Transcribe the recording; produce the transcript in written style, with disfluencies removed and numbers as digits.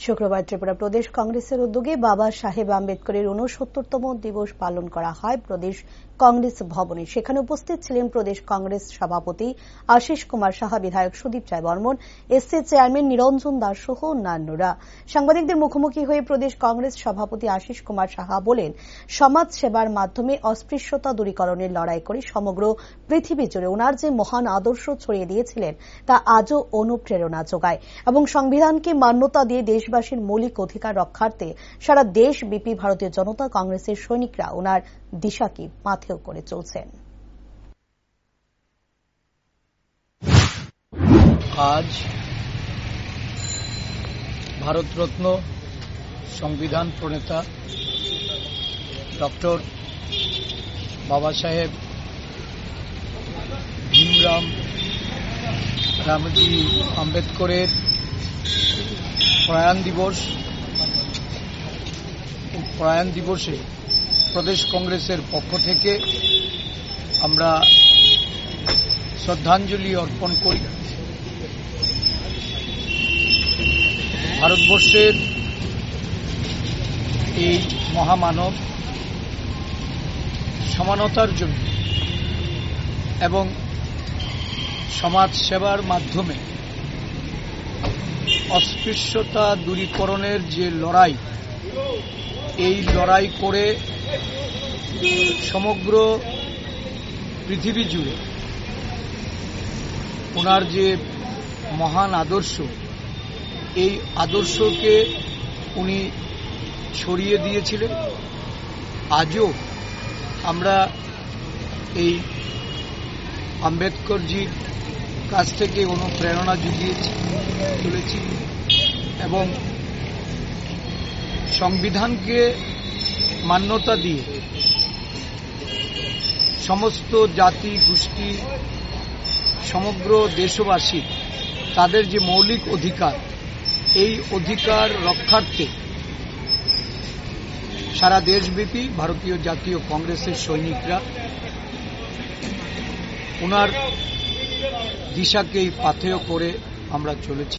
শুক্রবার ত্রিপুরা প্রদেশ কংগ্রেসের উদ্যোগে বাবা সাহেব আম্বেদকরের ৬৯তম দিবস পালন করা হয় প্রদেশ কংগ্রেস ভবনে। সেখানে উপস্থিত ছিলেন প্রদেশ কংগ্রেস সভাপতি আশিস কুমার সাহা, বিধায়ক সুদীপ রায় বর্মন, এসসি চেয়ারম্যান নিরঞ্জন দাস সহ অন্যান্যরা। সাংবাদিকদের মুখোমুখি হয়ে প্রদেশ কংগ্রেস সভাপতি আশিস কুমার সাহা বলেন, সমাজ সেবার মাধ্যমে অস্পৃশ্যতা দূরীকরণের লড়াই করে সমগ্র পৃথিবী জুড়ে ওনার যে মহান আদর্শ ছড়িয়ে দিয়েছিলেন তা আজও অনুপ্রেরণা যোগায় এবং সংবিধানকে মান্যতা দিয়ে দেশবাসীর মৌলিক অধিকার রক্ষার্থে সারা দেশব্যাপী ভারতীয় জনতা কংগ্রেসের সৈনিকরা ওনার দিশাকে পাথেয় করে চলছেন। আজ ভারতরত্ন সংবিধান প্রণেতা ডক্টর বাবা সাহেব ভীমরাও রামজি আম্বেদকরের প্রয়াণ দিবস। প্রয়াণ দিবসে প্রদেশ কংগ্রেসের পক্ষ থেকে আমরা শ্রদ্ধাঞ্জলি অর্পণ করি। ভারতবর্ষের এই মহামানব সমানতার জন্য এবং সমাজ সেবার মাধ্যমে অস্পৃশ্যতা দূরীকরণের যে লড়াই, এই লড়াই করে সমগ্র পৃথিবী জুড়ে ওনার যে মহান আদর্শ, এই আদর্শকে উনি ছড়িয়ে দিয়েছিলেন। আজও আমরা এই আম্বেদকরজির কাছ থেকে অনুপ্রেরণা জুগিয়ে চলেছি এবং সংবিধানকে মান্যতা দিয়ে সমস্ত জাতি গোষ্ঠী, সমগ্র দেশবাসী তাদের যে মৌলিক অধিকার, এই অধিকার রক্ষার্থে সারা দেশব্যাপী ভারতীয় জাতীয় কংগ্রেসের সৈনিকরা ওনার দিশাকেই পাথেয় করে আমরা চলেছি।